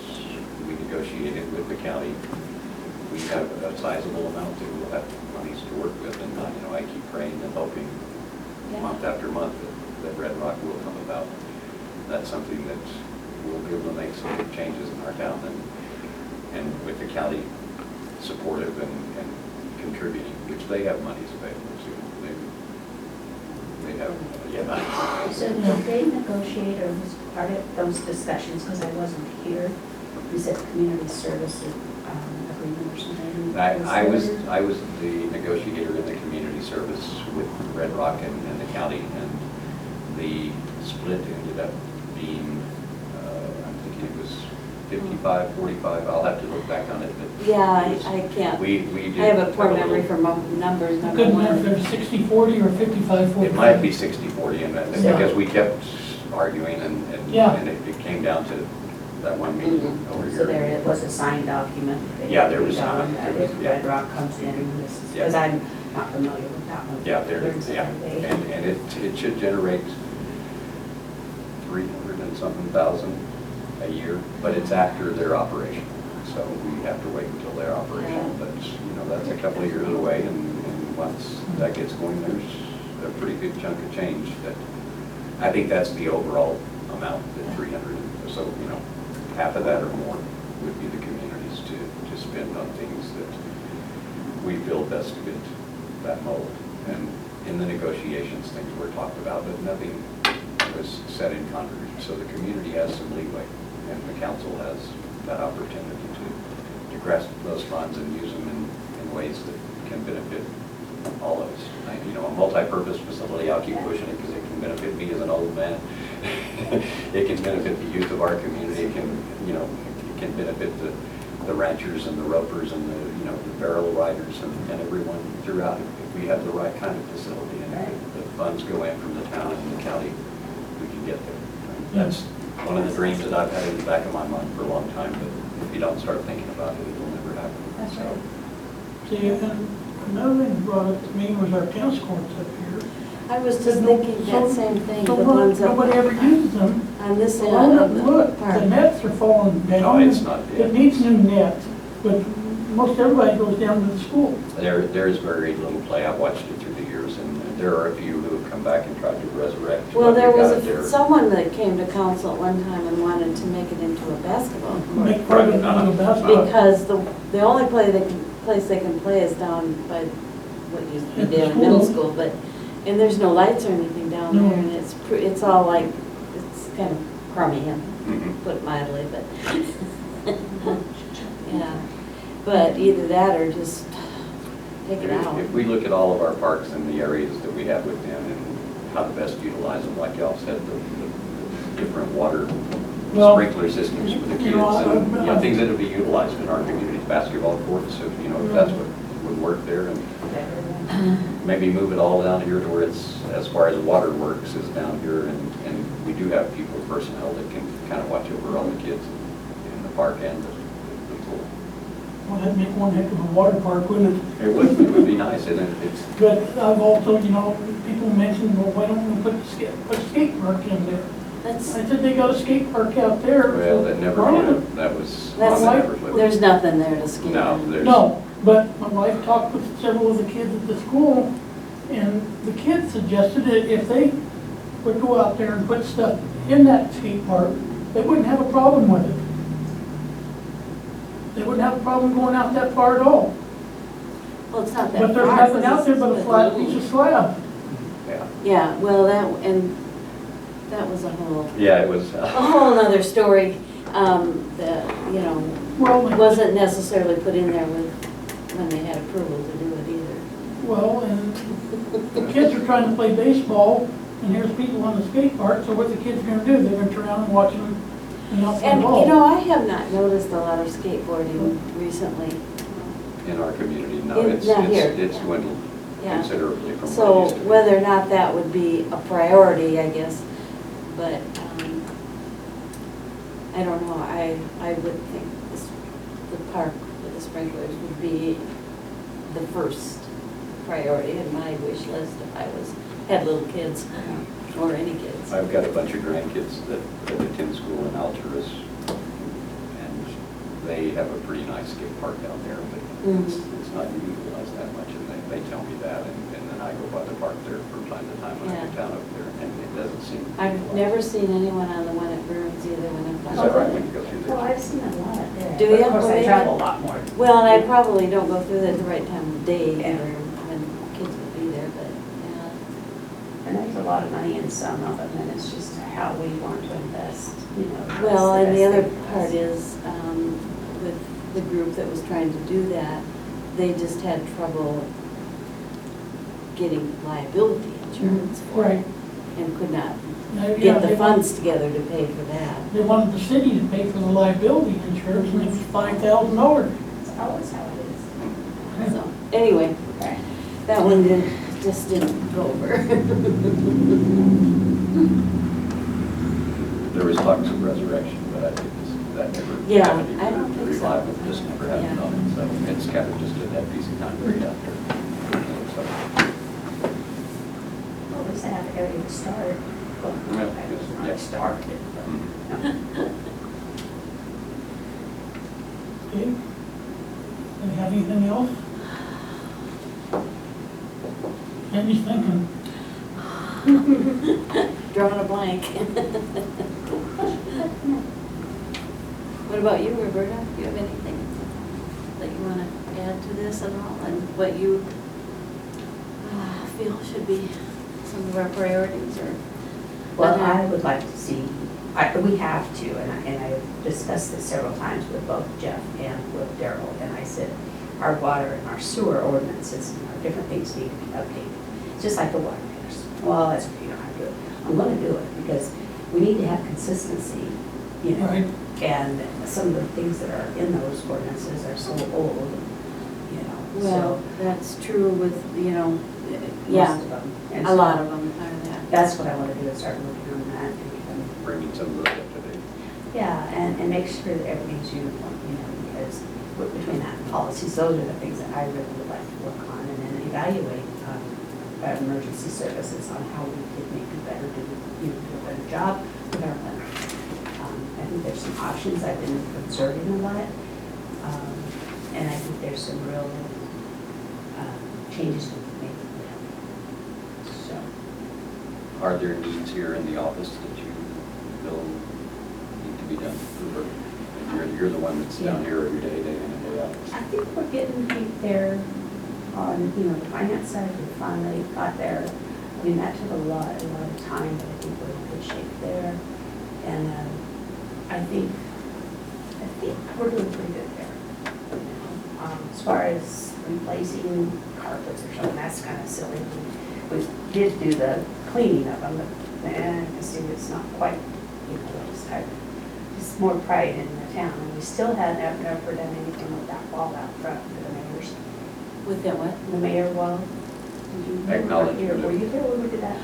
we negotiated with the county, we have a sizable amount that we'll have monies to work with, and I keep praying and hoping month after month that Red Rock will come about. That's something that we'll be able to make some big changes in our town, and with the county supportive and contributing, which they have monies available to. They have, So did they negotiate or was part of those discussions, because I wasn't here, you said community service agreement or something? I was the negotiator in the community service with Red Rock and the county, and the split ended up being, I'm thinking it was 55, 45, I'll have to look back on it, but. Yeah, it was- I can't. We did. I have a poor little- memory for numbers. I couldn't remember if it was 60/40 or 55/45. It might be 60/40, and So- because we kept arguing and Yeah. it came down to that one meeting over here. So there it was a signed document. that Yeah, there we was got, signed, that there was- if yeah. Red Rock comes in, and this is, Yeah. because I'm not familiar with that one. Yeah, there, Learned yeah, Saturday. and it should generate 300 and something thousand a year, but it's after their operation. So we have to wait until their operation, but, that's a couple of years away, and once that gets going, there's a pretty good chunk of change that, I think that's the overall amount, the 300, so, half of that or more would be the communities to spend on things that we feel best fit that mold. And in the negotiations, things were talked about, but nothing was set in concrete. So the community has some leeway, and the council has that opportunity to grasp those funds and use them in ways that can benefit all of us. A multi-purpose facility, I'll keep pushing it because it can benefit me as an old man. It can benefit the youth of our community. It can, it can benefit the ranchers and the ropers and the barrel riders and everyone throughout. If we have the right kind of facility and if the funds go in from the town and the county, we can get there. That's one of the dreams that I've had in the back of my mind for a long time, but if you don't start thinking about it, it'll never happen. That's right. See, and another thing brought up to me was our tennis courts up here. I was just thinking that same thing, the So ones nobody up ever uses them. on this So end of look, the the park. nets are falling down. No, it's not, yeah. It needs new nets, but most everybody goes down to the school. There is very little play. I've watched it through the years, and there are a few who have come back and tried to resurrect. Well, what there we was got there. someone that came to council at one time and wanted to make it into a basketball court. Make part of it into a basketball. Because the only place they can play is down by what used to At be the Daly Middle school. School, and there's no lights or anything down No. there, and it's all like, it's kind of crummy, and Mhm. put it mildly, but, yeah. But either that or just take it out. If we look at all of our parks and the areas that we have within and how to best utilize them, like y'all said, the different water Well, sprinkler systems for the kids, you know, and things that will be utilized in our community's basketball courts, if that's what would work there, and maybe move it all down here to where it's, as far as water works, is down here, and we do have people, personnel that can kind of watch over all the kids in the park and the pool. Well, that'd make one heck of a water park, wouldn't it? It would be nice, and it's, But I've also, people mentioned, well, why don't we put a skate park in there? That's, I said, they got a skate park out there. well, that never Why did, don't it. That was, That's on the like- never flipped. there's nothing there to skate No, on. there's. No, but my wife talked with several of the kids at the school, and the kids suggested that if they would go out there and put stuff in that skate park, they wouldn't have a problem with it. They wouldn't have a problem going out that far at all. Well, it's not that But there's far, nothing 'cause out there it's but a with flat little- piece of slab. Yeah, Yeah, well, that was a whole, yeah, it was, a whole nother story, that, you know, Well, wasn't necessarily put in there with, when they had approval to do it either. well, and the kids are trying to play baseball, and there's people on the skate park, so what the kids gonna do? They're gonna turn around and watch them, you know, play And, ball. you know, I have not noticed a lot of skateboarding recently. in our community, no, It's not here, it's yeah. dwindled Yeah. considerably from what it So used to be. whether or not that would be a priority, I guess, but, I don't know, I would think the park with the sprinklers would be the first priority in my wish list if I had little kids, or any kids. I've got a bunch of grandkids that attend school in Alturas, and they have a pretty nice skate park down there, but it's not utilized that much, and they tell me that, and then I go by the park there from time to time when I'm in Yeah. town up there, and it doesn't seem. I've utilized. never seen anyone on the one at Burns either when Is I've that gone. right, when you go through there? Well, I've seen a lot there. Do But ya? Of course, Well, I they travel a had- lot more. Well, and I probably don't go through that at the right time of day Yeah. either, when kids would be there, but, yeah. And there's a lot of money in some of them, and it's just how we want to invest, you know. what's Well, and the best other thing for part us. is, with the group that was trying to do that, they just had trouble getting liability insurance for it, Right. and could not Now, yeah, get the they funds together to pay for that. They wanted the city to pay for the liability insurance, and it was $5,000. It's always how it is. So, anyway, Okay. that one just didn't go over. There was talks of resurrection, but I think that never Yeah, happened. I don't think so. Revival just never happened Yeah. on it, so it's kind of just a dead piece of concrete out there. So, Well, at least I have area to start. Well, Yeah, I yes, was yeah. not started, but, no. Okay? Do you have anything else? Andy's thinking. Drawing a blank. What about you, Roberta? Do you have anything that you want to add to this at all, and what you feel should be some of our priorities, or? Well, I would like to see, we have to, and I've discussed this several times with both Jeff and with Daryl, and I said, our water and our sewer ordinances, and our different things need to be updated, just like the water meters. Well, that's, you don't have to do it. I'm gonna do it, because we need to have consistency, you know? Right. And some of the things that are in those ordinances are so old, you know, Well, so. that's true with, you know, yeah, most of them. And a so lot of them are that. That's what I wanna do, is start looking on that and bringing some of those up to date. yeah, and make sure that everything's uniform, you know, because between that and policies, those are the things that I really would like to work on, and then evaluate our emergency services on how we could make it better, do a better job with our money. I think there's some options I've been observing a lot, and I think there's some real changes we can make. So, Are there needs here in the office that you feel need to be done? Or you're the one that's down here every day, day in and day out. I think we're getting there on, you know, the finance side, we finally got there. I mean, that took a lot of time, but I think we're in good shape there. And I think we're doing pretty good there. You know, as far as replacing carpets or something, that's kind of silly. We did do the cleaning of them, but I see it's not quite, you know, just more pride in the town. And we still had never done anything with that wall out front for the mayor's, With that what? the mayor wall. Acknowledgement. Were you here when we did that?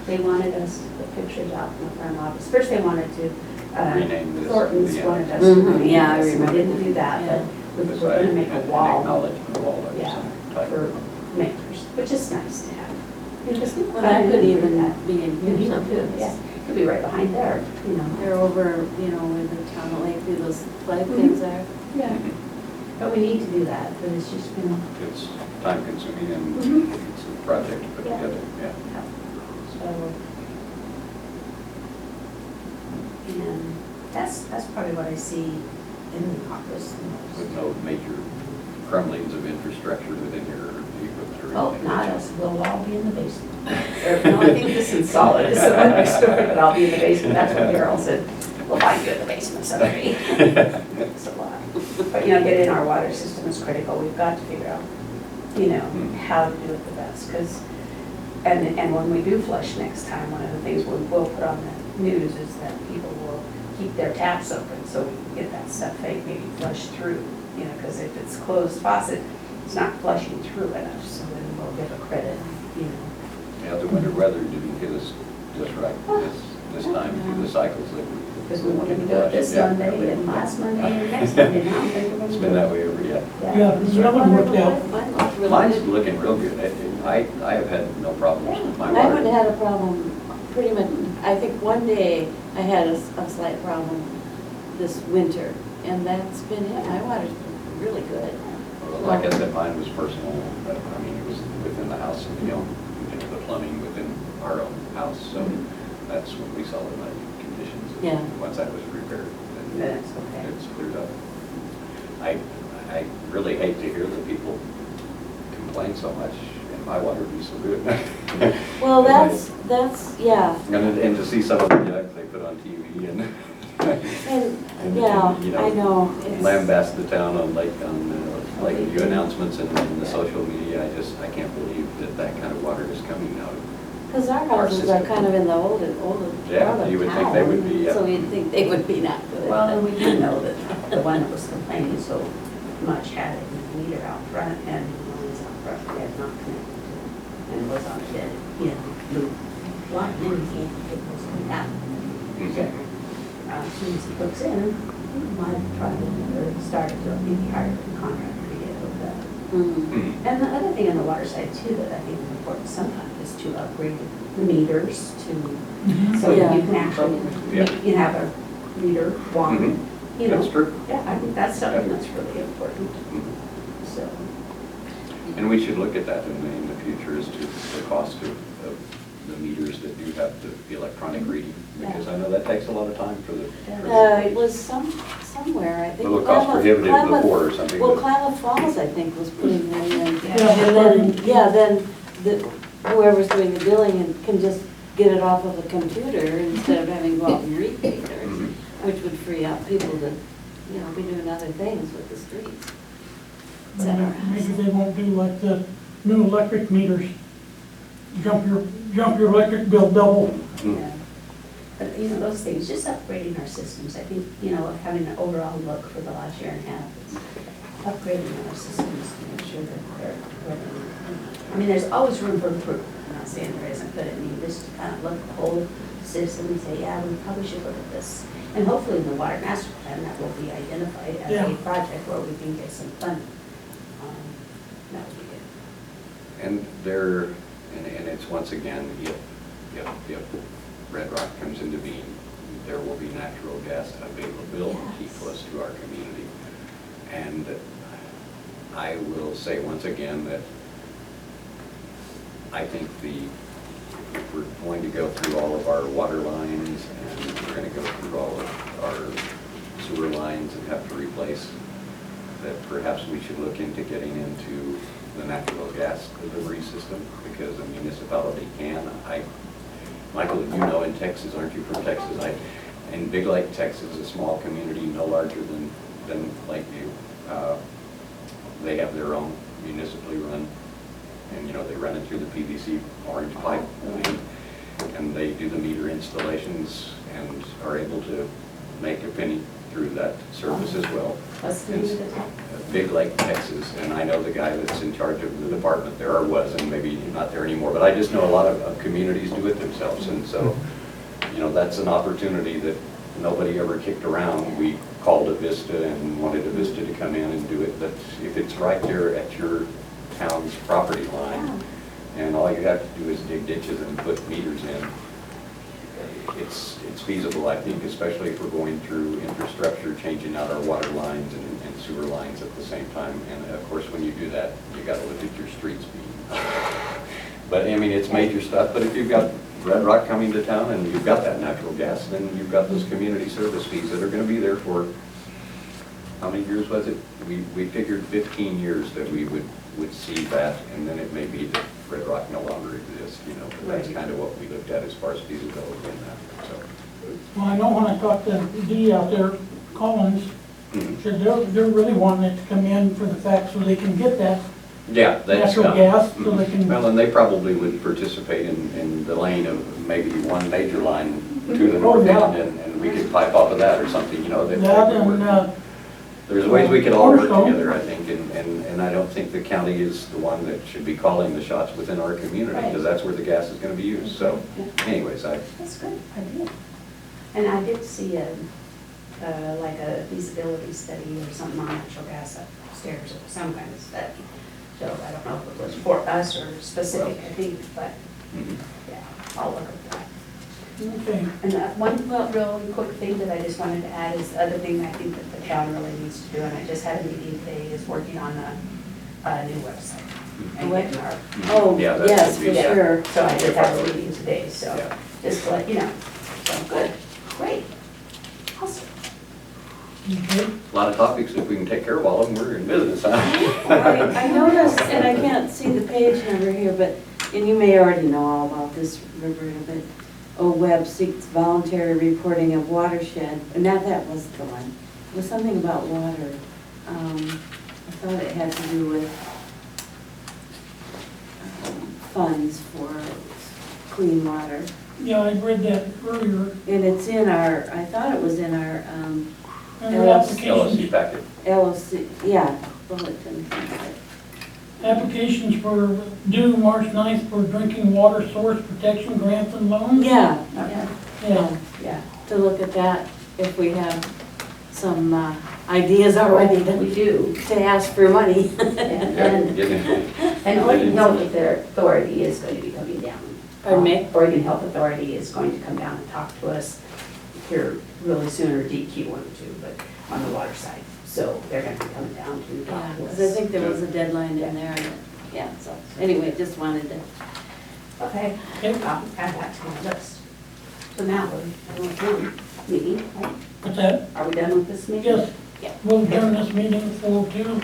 They wanted us to put pictures out in the front office. First, they wanted to, Rename this. Thornton's Yeah. wanted us to Mhm, rename yeah, I this. remember We didn't that. do that, Yeah. but Because we're gonna make a an wall. acknowledgement wall or Yeah, some type for of. mayors, which is nice to have. Because people Well, that come could in and even do that. be in Could be here too, someplace. yeah. Could be right behind there, you know. They're over, you know, in the town of Lakeview, those flag Mhm. things are. Yeah. But we need to do that, but it's just been, It's time consuming and Mhm. it's a project to put Yeah. together, yeah. so So, and that's probably what I see in the office the most. With no major crumblings of infrastructure within your equipment or Oh, anything. not us, we'll all be in the basement. No, I think this is solid, is another story, but I'll be in the basement, that's what Daryl said. We'll find you in the basement someday. It's a lot. But, getting our water system is critical, we've got to figure out, how to do it the best, because, and when we do flush next time, one of the things we'll put on the news is that people will keep their taps open, so we can get that stuff maybe flushed through, because if it's closed faucet, it's not flushing through enough, so then we'll give a credit, Yeah, the winter weather didn't hit us just right this time through the cycles that we. Because we wanted to do it this Yeah. Monday and last Monday and next Monday, now I'm thinking It's been that way every year. Yeah, the other one worked out. Mine looked really Mine's good. looking real good. I have had no problems with my I water. haven't had a problem, pretty much, I think one day I had a slight problem this winter, and that's been it. My water's been really good. Well, like I said, mine was personal, but I mean, it was within the house, into the plumbing within our own house, so that's when we saw the conditions. Yeah. Once that was repaired, then That's okay. it's cleared up. I really hate to hear that people complain so much, and my water be so good. Well, that's, yeah. And to see some of the jugs they put on TV and. And, yeah, I know. It's- Lambast the town on Lakeview announcements and the social media. I can't believe that kind of water is coming out of. Because our houses are kind of in the older Yeah, part of you would think they would town, be, yeah. so you'd think they would be not good. Well, and we do know that the one that was complaining so much had a meter out front, and the ones out front we had not connected to, and it was on a dead, loop line, and you can't get those coming out. So, as soon as he hooks in, my project started to maybe hire a contractor to get hooked up. Mm. And the other thing on the water side too that I think is important sometimes is to upgrade the meters to, so that you can actually, you have a meter, one, That's true. Yeah, I think that's something that's really important, so. And we should look at that in the future as to the cost of the meters that do have the electronic reading, because I know that takes a lot of time for the. It was somewhere, I think. Well, it cost prohibitive before or something. Well, Klamath Falls, I think, was putting that in. Yeah. And then whoever's doing the billing and can just get it off of a computer instead of having to go out and read papers, which would free up people to, be doing other things with the streets, et cetera. Maybe they won't do like the new electric meters. Jump your electric bill double. Yeah. But, those things, just upgrading our systems, I think, having an overall look for the last year and a half, it's upgrading our systems to make sure that they're running. I mean, there's always room for improvement. I'm not saying there isn't, but I mean, just to kind of look at the whole system and say, yeah, we probably should look at this. And hopefully in the water master plan, that will be identified as a project where we can get some funding. That would be good. And it's once again, if Red Rock comes into being, there will be natural gas availability close to our community. And I will say once again that I think if we're going to go through all of our water lines and we're going to go through all of our sewer lines and have to replace, that perhaps we should look into getting into the natural gas delivery system, because a municipality can. Michael, in Texas, aren't you from Texas? In Big Lake, Texas, a small community no larger than Lakeview. They have their own municipally run, and they run it through the PVC orange pipe, and they do the meter installations and are able to make a penny through that service as well. What's the name of the town? Big Lake, Texas, and I know the guy that's in charge of the department there, or was, and maybe not there anymore, but I just know a lot of communities do it themselves, and so, that's an opportunity that nobody ever kicked around. We called Avista and wanted Avista to come in and do it, but if it's right there at your town's property line, and all you have to do is dig ditches and put meters in, it's feasible, I think, especially if we're going through infrastructure, changing out our water lines and sewer lines at the same time. And of course, when you do that, you got to look at your streets being. But I mean, it's major stuff. But if you've got Red Rock coming to town and you've got that natural gas, then you've got those community service fees that are gonna be there for, how many years was it? We figured 15 years that we would see that, and then it may be that Red Rock no longer exists, you know, but that's Right. kind of what we looked at as far as feasibility in that, so. Well, I know when I talked to Dee out there, Collins, Mhm. said they're really wanting it to come in for the fact so they can get that Yeah, that's. natural gas, so they can. Well, and they probably would participate in the lane of maybe one major line to the Oh, north yeah. end, and we could pipe off of that or something, you know, that That would and, work. There's ways we could all work Cornerstone. together, I think, and I don't think the county is the one that should be calling the shots within our community, because that's where the gas is gonna be used, so anyways, That's good, I did. And I did see like a feasibility study or something on natural gas upstairs, or some kind of study. So I don't know if it was for us or specific, I think, but mhm. yeah, I'll look at that. Okay, And one really quick thing that I just wanted to add is the other thing I think that the town really needs to do, and I just had a meeting today, is working on a new website. And getting our, Oh, Yeah, that yes, should for be- sure. so I did have a meeting today, so Yeah. just to let you know. So, good, great, awesome. okay. A lot of topics, if we can take care of all of them, we're in business, huh? I noticed, and I can't see the page number here, but, and you may already know all about this, Roberta, but OWEB seeks voluntary reporting of watershed, and now that was the one. It was something about water. I thought it had to do with funds for clean water. Yeah, I read that earlier, And it's in our, I thought it was in our under LSC applications, packet. LLC, yeah, bulletin. applications for due March 9th for drinking water source protection grants and loans. Yeah, Okay. Yeah, Yeah, to look at that, if we have some ideas already we to do. ask for money. And Yeah, Oregon Health Authority is going to be coming down. Pardon me? Oregon Health Authority is going to come down and talk to us here really soon, or DQ one or two, but on the water side. So they're going to be coming down to Yeah, talk to us. because I think there was a deadline in there, and, yeah, so, anyway, just wanted to, Okay, Okay. I'll add that to my list. So now, we're done with meeting, right? what's that? Are we done with this meeting? Yes, Yeah. we'll adjourn this meeting for 2.